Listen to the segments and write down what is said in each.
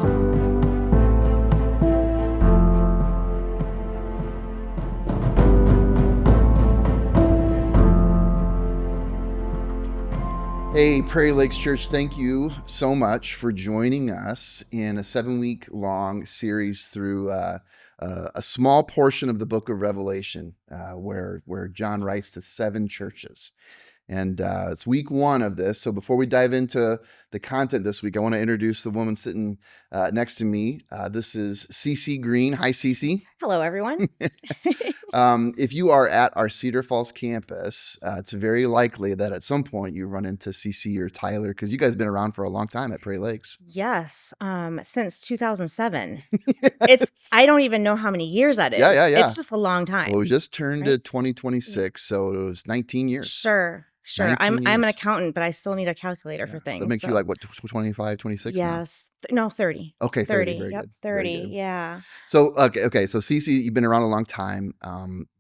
Hey, Prairie Lakes Church, thank you so much for joining us in a 7-week-long series through a small portion of the book of Revelation, where John writes to 7 churches. And it's week 1 of this. So before we dive into the content this week, I want to introduce the woman sitting next to me. This is Cece Green. Hi, Cece. Hello, everyone. If you are at our Cedar Falls campus, it's very likely that at some point you run into Cece or Tyler, because you guys have been around for a long time at Prairie Lakes. Yes, since 2007. Yes. I don't even know how many years that is. Yeah. It's just a long time. Well, we just turned right? 2026, so it was 19 years. Sure. 19 I'm an years. accoun't, but I still need a calculator for So things. that makes you like, what, 25, 26 now? Yes. No, 30. Okay, 30. 30. Very Yep, good. 30. Very good. Yeah. So, okay. So, Cece, you've been around a long time,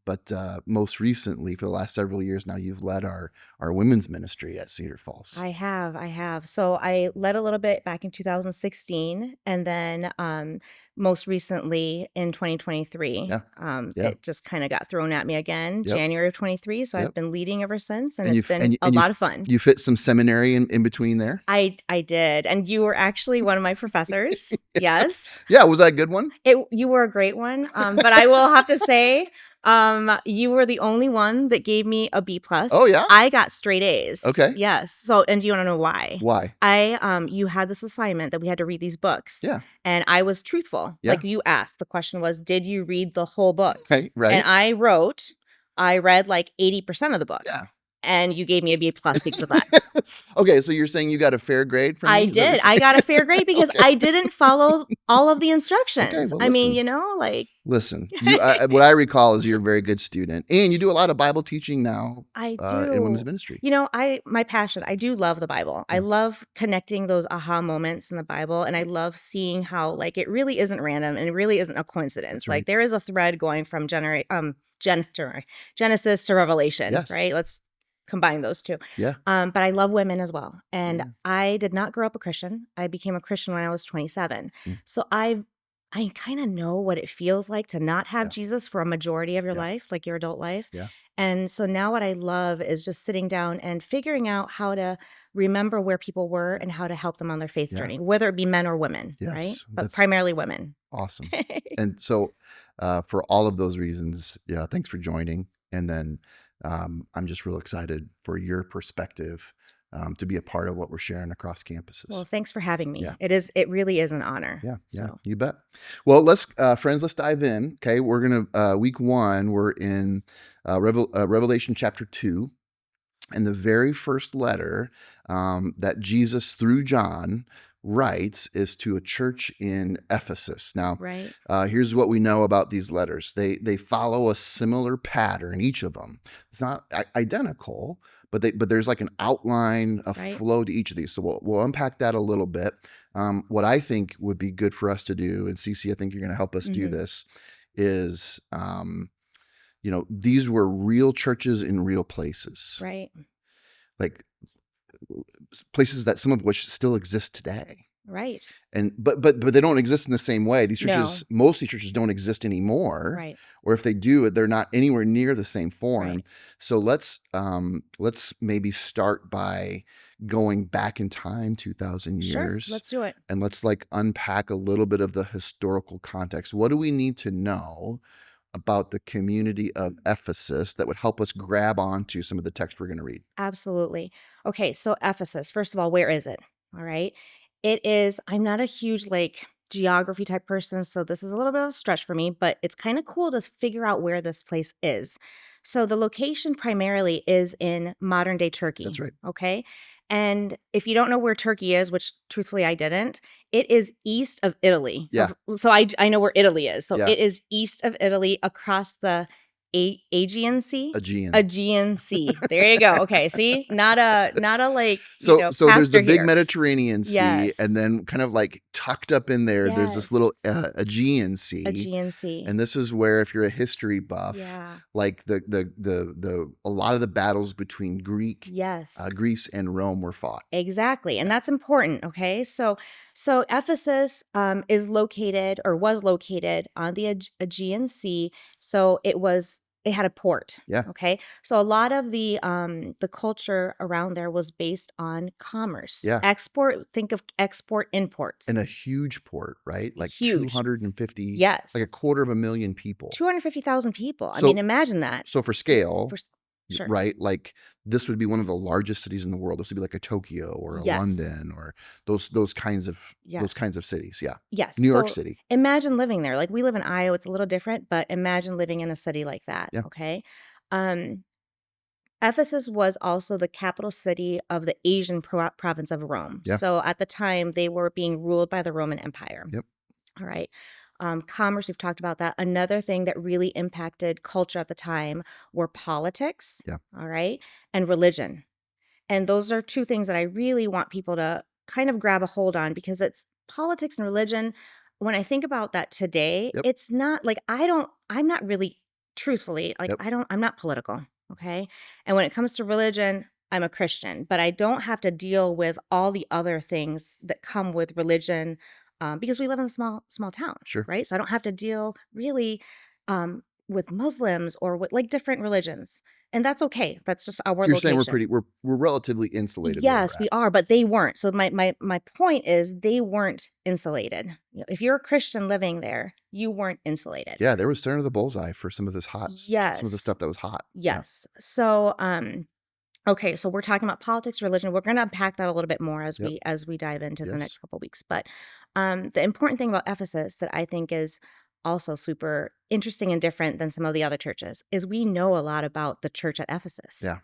but most recently, for the last several years now, you've led our women's ministry at Cedar Falls. I have. So I led a little bit back in 2016, and then most recently in 2023. Yeah. It just kind of got thrown at me again, Yep. January of 23. So Yep. I've been leading ever since, and And it's you've- been a and lot of fun. You fit some seminary in between there? I did, and you were actually one of my professors. Yes. Yeah, was that a good one? You were a great one. But I will have to say, you were the only one that gave me a B+. Oh, yeah? I got straight A's. Okay. Yes. So, and do you want to know why? Why? You had this assignment that we had to read these books. Yeah. And I was truthful. Yeah. Like you asked, the question was, did you read the whole book? Okay, right. And I read like 80% of the book. Yeah. And you gave me a B+ because of that. Okay, so you're saying you got a fair grade from me? I did. I got a fair grade because I didn't follow all of the instructions. Okay, well, I mean, listen. Listen, what I recall is you're a very good student, and you do a lot of Bible teaching now. I do. In women's ministry. My passion, I do love the Bible. I love connecting those aha moments in the Bible, and I love seeing how it really isn't random and it really isn't a coincidence. Right. There is a thread going from Genesis to Revelation, Yes. right? Let's combine those two. Yeah. But I love women as well. And I did not grow up a Christian. I became a Christian when I was 27. So I kind of know what it feels like to not have Jesus for a majority of your life, like your adult life. Yeah. And so now what I love is just sitting down and figuring out how to remember where people were and how to help them on their faith journey, whether it be men or women, right? But primarily women. Awesome. And so for all of those reasons, thanks for joining. And then I'm just real excited for your perspective to be a part of what we're sharing across campuses. Well, thanks for having me. Yeah. It really is an honor. Yeah, you bet. Well, let's dive in. Okay, we're gonna week 1. We're in Revelation chapter 2, and the very first letter that Jesus through John writes is to a church in Ephesus. Now, here's what we know about these letters. They follow a similar pattern, each of them. It's not identical, but there's like an outline, a flow to each of these. So we'll unpack that a little bit. What I think would be good for us to do, and Cece, I think you're going to help us do this, is these were real churches in real places. Right. Like places that some of which still exist today. Right. And but they don't exist in the same way. These churches, most of these churches don't exist anymore. Right. Or if they do, they're not anywhere near the same form. Right. So let's maybe start by going back in time 2,000 years. Sure, let's do it. And let's unpack a little bit of the historical context. What do we need to know about the community of Ephesus that would help us grab onto some of the text we're going to read? Absolutely. Okay, so Ephesus, first of all, where is it? All right. It is, I'm not a huge geography type person, so this is a little bit of a stretch for me, but it's kind of cool to figure out where this place is. So the location primarily is in modern day Turkey. That's right. Okay. And if you don't know where Turkey is, which truthfully I didn't, it is east of Italy. Yeah. So I know where Italy is. So Yeah. it is east of Italy across the Aegean Sea? Aegean. Aegean Sea. There you go. Okay, see? Not a like, So there's the pastor big here. Mediterranean Sea, and Yes. then kind of like tucked up in there's this Yes. little Aegean Sea. Aegean Sea. And this is where, if you're a history buff, Yeah. like a lot of the battles between Yes. Greece and Rome were fought. Exactly. And Yeah. that's important. Okay. So Ephesus is located or was located on the Aegean Sea. So it had a port. Yeah. Okay. So a lot of the culture around there was based on commerce. Yeah. Think of export imports. And a huge port, right? Like Huge. 250, Yes. like 250,000 people. 250,000 people. I So mean, imagine that. So for scale, Sure. right? Like this would be one of the largest cities in the world. This would be like a Tokyo or a Yes. London or those kinds of Yes. cities. Yeah. Yes. New York So City. imagine living there. Like we live in Iowa, it's a little different, but imagine living in a city like that. Yeah. Okay. Ephesus was also the capital city of the Asian province of Rome. Yeah. So at the time, they were being ruled by the Roman Empire. Yep. All right. Commerce, we've talked about that. Another thing that really impacted culture at the time were politics. Yeah. All right. And religion. And those are two things that I really want people to kind of grab a hold on because it's politics and religion. When I think about that today, Yep. it's not like I'm not really truthfully, like Yep. I'm not political. Okay. And when it comes to religion, I'm a Christian, but I don't have to deal with all the other things that come with religion because we live in a small town. Sure. Right. So I don't have to deal really with Muslims or with like different religions. And that's okay. That's just our You're saying location. we're relatively insulated where Yes, we're we at. are, but they weren't. So my point is they weren't insulated. If you're a Christian living there, you weren't insulated. Yeah, there was center of the bullseye for some of this some of the Yes. stuff that was hot. Yes. So okay, so we're talking about politics, religion. We're going to unpack that a little bit more Yep. as we dive into the Yes. next couple weeks. But the important thing about Ephesus that I think is also super interesting and different than some of the other churches is we know a lot about the church at Ephesus. Yeah.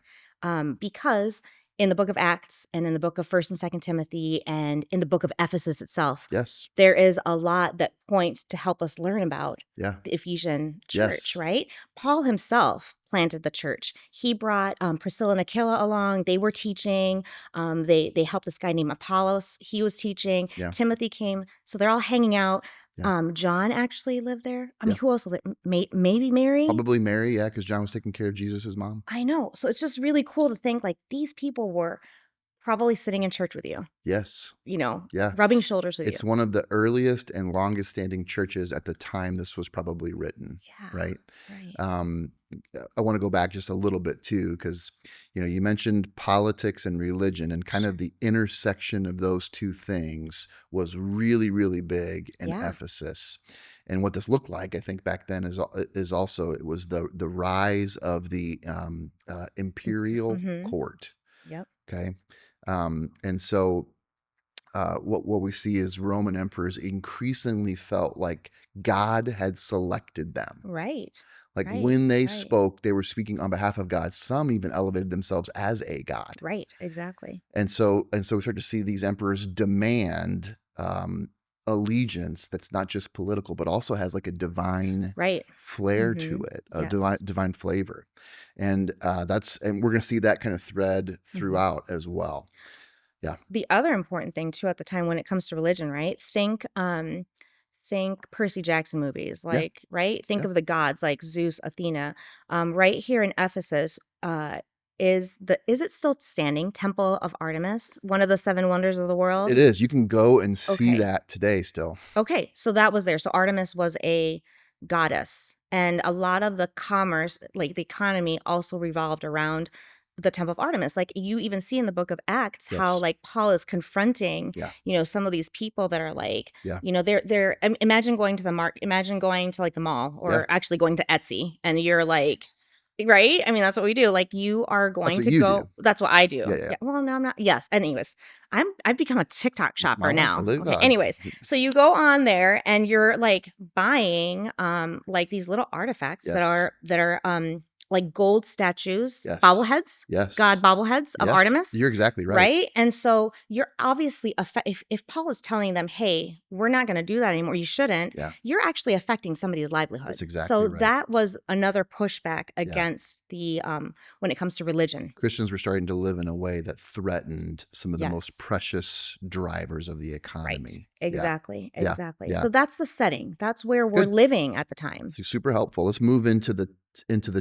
Because in the book of Acts and in the book of 1st and 2nd Timothy and in the book of Ephesus itself, Yes. there is a lot that points to help us learn about Yeah. the Ephesian church, Yes. right? Paul himself planted the church. He brought Priscilla and Aquila along. They were teaching. They helped this guy named Apollos. He was teaching. Yeah. Timothy came. So they're all hanging out. Yeah. John actually lived there. I mean, Yeah. who else lived? Maybe Mary? Probably Mary, yeah, because John was taking care of Jesus' mom. I know. So it's just really cool to think like these people were probably sitting in church with you, Yes. Yeah. rubbing shoulders with It's you. one of the earliest and longest standing churches at the time this was probably written. Yeah. Right. Right. I want to go back just a little bit too, because you mentioned politics and religion, and kind of the intersection of those two things was really, really big in Yeah. Ephesus. And what this looked like, I think, back then is also it was the rise of the imperial Mhm. court. Yep. Okay, and so what we see is Roman emperors increasingly felt like God had selected them. Right. Like Right. when they Right. spoke, they were speaking on behalf of God. Some even elevated themselves as a god. Right. Exactly. And so we start to see these emperors demand allegiance that's not just political, but also has like a divine Right. flair to Mhm. it, a Yes. divine flavor. And we're going to see that kind of thread Mhm. throughout as well. Yeah. The other important thing too at the time when it comes to religion, right? Think Percy Jackson movies, Yeah. like, right? Think Yeah. of the gods like Zeus, Athena. Right here in Ephesus, is it still standing? Temple of Artemis, one of the 7 wonders of the world. It is. You can go and see Okay. that today still. Okay, so that was there. So Artemis was a goddess, and a lot of the commerce, like the economy, also revolved around the Temple of Artemis. Like you even see in the book of Acts how Yes. like Paul is confronting, Yeah. some of these people that are like, Yeah. imagine going to imagine going to like the mall or Yeah. actually going to Etsy and you're like, right? I mean, that's what we do. Like you are That's going what to you go. do. That's what I do. Yeah. Well, no, I'm not. Yes. Anyways, I've become a TikTok shopper I now. live Okay. Anyways, so you go on there and you're like buying like these little artifacts Yes. that are like gold statues, Yes. bobbleheads, god Yes. bobbleheads of Yes. Artemis, You're exactly right. right? And so you're obviously if Paul is telling them, "Hey, we're not going to do that anymore. You shouldn't." Yeah. You're actually affecting somebody's That's livelihood. exactly So right. that was another pushback Yeah. against the when it comes to religion. Christians were starting to live in a way that threatened some of the most Yes. precious drivers of the Right. economy. Yeah. Exactly. Yeah. Exactly. Yeah. So that's the setting. That's where we're Good. living at the time. Super helpful. Let's move into the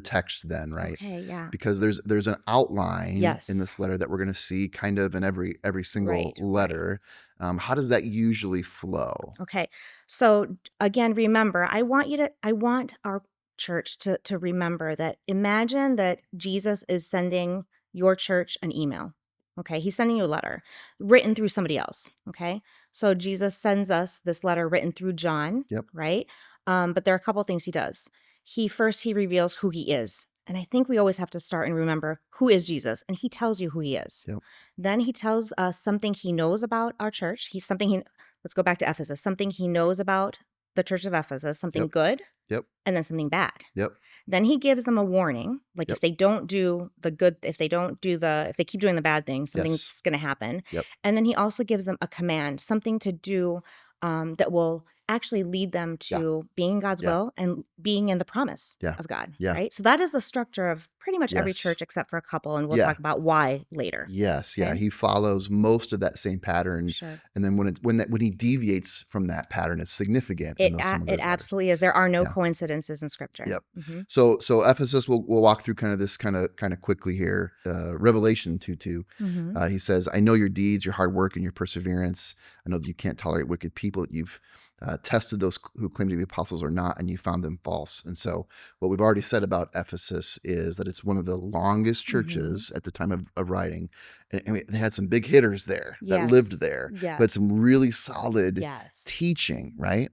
text then, right? Okay, yeah. Because there's an outline in Yes. this letter that we're going to see kind of in every single Right. Right. letter. How does that usually flow? Okay. So again, remember, I want our church to remember that imagine that Jesus is sending your church an email. Okay. He's sending you a letter written through somebody else. Okay. So Jesus sends us this letter written through John, Yep. right? But there are a couple of things he does. He reveals who he is. And I think we always have to start and remember who is Jesus, and he tells you who he is. Yep. Then he tells us something he knows about our church. Let's go back to Ephesus. Something he knows about the church of Ephesus, something Yep. good, Yep. and then something bad. Yep. Then he gives them a warning, like Yep. if they don't do the good, if they keep doing the bad things, Yes. something's going to happen. Yep. And then he also gives them a command, something to do that will actually lead them Yeah. to being in God's Yeah. will and being in the promise Yeah. of God, Yeah. right? So that is the structure of pretty much every Yes. church except for a couple, and we'll Yeah. talk about why later. Yes, yeah, Okay? he follows most of that same pattern, Sure. and then when he deviates from that pattern, it's significant in some of It those letters. absolutely is. There are no Yeah, coincidences in scripture. yep. Hmm. So Ephesus, we'll walk through kind of quickly here. Revelation 2:2, Hmm. he says, "I know your deeds, your hard work, and your perseverance. I know that you can't tolerate wicked people. That you've tested those who claim to be apostles or not, and you found them false." And so, what we've already said about Ephesus is that it's one of the longest Hmm. churches at the time of writing, and they had some big hitters there that lived Yes. there, who had Yes. some really solid Yes. teaching, right?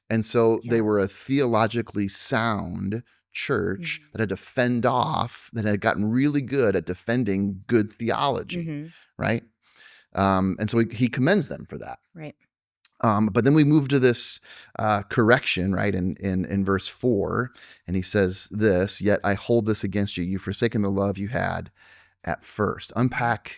And so they Yeah. were a theologically sound church Hmm. that had to fend off, that had gotten really good at defending good theology, Hmm. right? And so he commends them for that. Right. But then we move to this correction, right, in verse 4, and he says this, "Yet I hold this against you. You've forsaken the love you had at first." Mhm.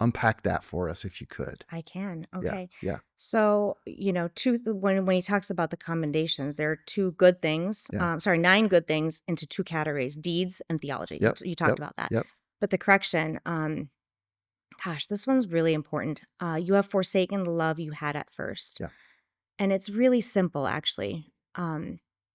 Unpack that for us if you could. I can. Yeah, Okay. yeah, So, when he talks about the commendations, there are two good things. yeah. Sorry, nine good things into two categories: deeds and theology. Yep, You talked yep, about that. yep. But the correction, gosh, this one's really important. You have forsaken the love you had at first. Yeah. And it's really simple, actually.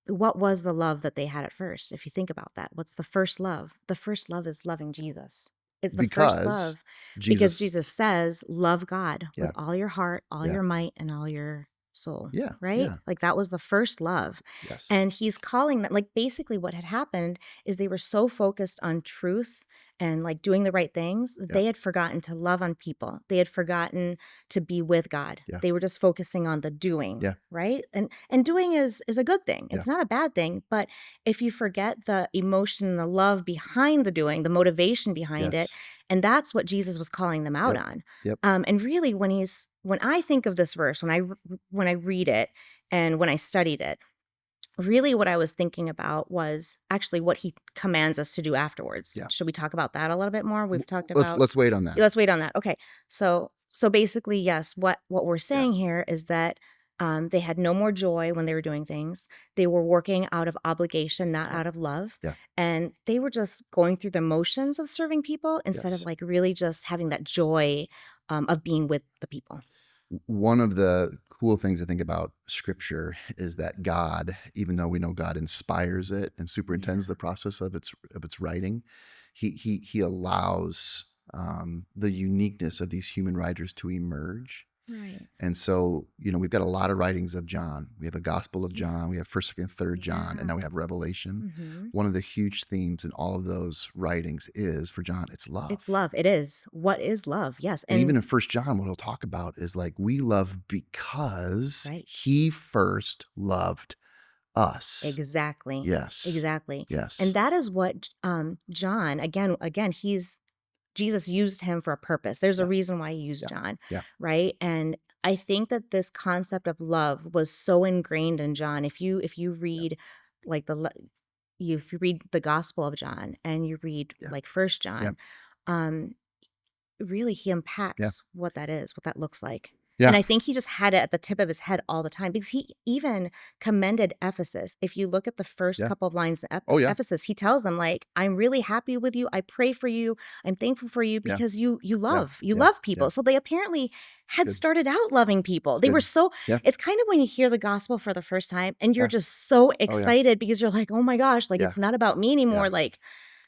What was the love that they had at first? If you think about that, what's the first love? The first love is loving Jesus. It's the first Because love because Jesus, Jesus says, love God with yeah, all your heart, all yeah, your might, and all your soul, yeah, right? yeah, Like that was the first love. yes, And he's calling that, like, basically what had happened is they were so focused on truth and like doing the right things, yeah, they had forgotten to love on people. They had forgotten to be with God. yeah, They were just focusing on the doing, yeah, right? And doing is a good thing. yeah, It's not a bad thing, but if you forget the emotion and the love behind the doing, the motivation behind it, yes, and that's what Jesus was calling them out yep, on. yep, And really, when I think of this verse, when I read it and when I studied it, really what I was thinking about was actually what he commands us to do afterwards. yeah. Should we talk about that a little bit more? We've talked Let's about let's wait on that. let's wait on that. Okay. So basically, yes, what we're Yeah, saying here is that they had no more joy when they were doing things. They were working out of obligation, not yeah, out of love. yeah, And they were just going through the motions of serving people instead of yes. like really just having that joy of being with the people. One of the cool things I think about scripture is that God, even though we know God inspires it and superintends Yeah. the process of its writing, he allows the uniqueness of these human writers to emerge. Right. And so, we've got a lot of writings of John. We have a Gospel of Yeah. John, we have First, Second, Third John, and Yeah. now we have Revelation. Hmm. One of the huge themes in all of those writings is for John, it's It's love. love. It is. What is love? Yes. And even And in First John, what he'll talk about is like we love because right. he first loved us. Exactly. Yes. Exactly. And Yes. that is what John, he's Jesus used him for a purpose. There's a Yeah. reason why he used Yeah. John, Yeah. right? And I think that this concept of love was so ingrained in John. If you Yeah. read like if you read the Gospel of John and you read Yeah. like First Yeah. John, um, really he Yeah. unpacks what that is, what that looks like. And Yeah. I think he just had it at the tip of his head all the time because he even commended Ephesus. If you look at the first Yeah. couple of lines in Oh, yeah. Ephesus, he tells them like, "I'm really happy with you. I pray for you. I'm thankful for you Yeah. because you Yeah. love Yeah. Yeah. people." So they apparently had Good. started out loving people. It's They were good. so Yeah. it's kind of when you hear the gospel for the first time and you're Yeah. just so Oh, yeah. excited because you're like, "Oh my gosh, like Yeah. it's not about me Yeah. anymore. Like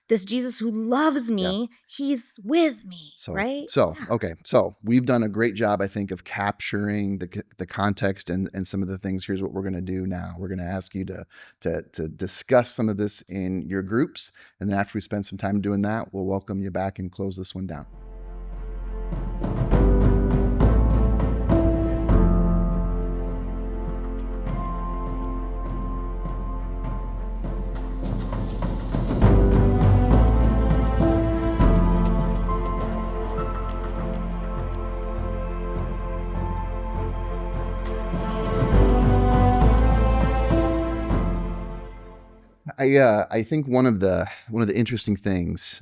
this Jesus who loves Yeah. me, he's with me." So, Right? so Yeah. okay. So we've done a great job, I think, of capturing the context and some of the things. Here's what we're going to do now. We're going to ask you to discuss some of this in your groups, and then after we spend some time doing that, we'll welcome you back and close this one down. I think one of the interesting things,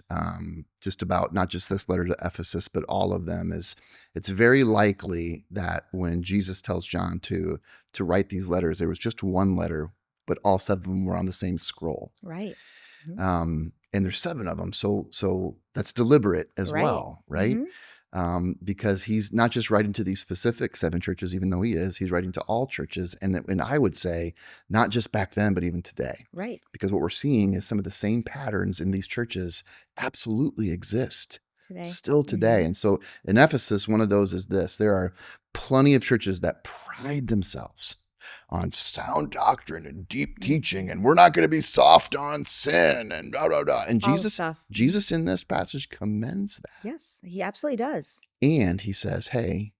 just about not just this letter to Ephesus, but all of them, is it's very likely that when Jesus tells John to write these letters, there was just one letter, but all 7 of them were on the same scroll. Right. Mhm. And there's 7 of them, so that's deliberate as Right. well, right? Mhm. Because he's not just writing to these specific 7 churches, even though he's writing to all churches, and I would say not just back then, but even today. Right. Because what we're seeing is some of the same patterns in these churches absolutely exist Today. still today. Mhm. And so in Ephesus, one of those is this: there are plenty of churches that pride themselves on sound doctrine and deep teaching, and we're not going to be soft on sin and blah, blah, blah. And All the stuff. Jesus in this passage commends that. Yes, he absolutely does. And he says, hey,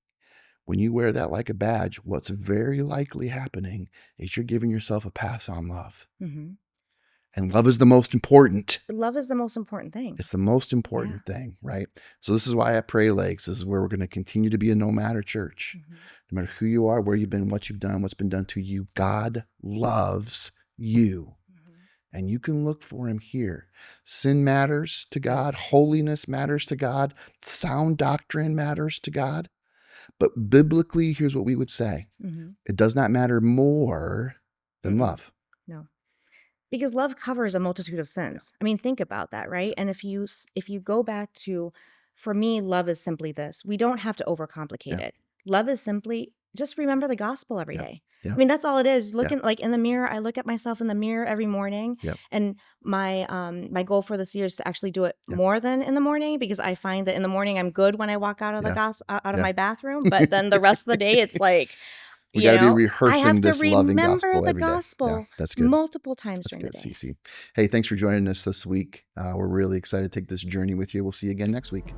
when you wear that like a badge, what's very likely happening is you're giving yourself a pass on love. Mhm. And love is the most important. Love is the most important thing. It's the most important thing, right? So this is why at Pray Lakes, this is where we're going to continue to be a no matter church. Mhm. No matter who you are, where you've been, what you've done, what's been done to you, God loves you. Mhm. And you can look for him here. Sin matters to God. Yes. Holiness matters to God. Sound doctrine matters to God. But biblically, here's what we would say. Mhm. It does not matter more than love. No. Because love covers a multitude of sins. I mean, think about that, right? And if you go back to, for me, love is simply this. We don't have to overcomplicate Yeah. it. Love is simply just remember the gospel every Yeah. day. Yeah. I mean, that's all it is. Yeah. Looking like in the mirror, I look at myself in the mirror every morning. Yep. And my goal for this year is to actually do it Yeah. more than in the morning, because I find that in the morning I'm good when I walk out of Yeah. out of Yeah. my bathroom, but then the rest of the day it's like, We got to be I rehearsing have to this loving remember gospel the every day. Yeah, gospel that's good. multiple times That's during good, the day. Cece. Hey, thanks for joining us this week. We're really excited to take this journey with you. We'll see you again next week.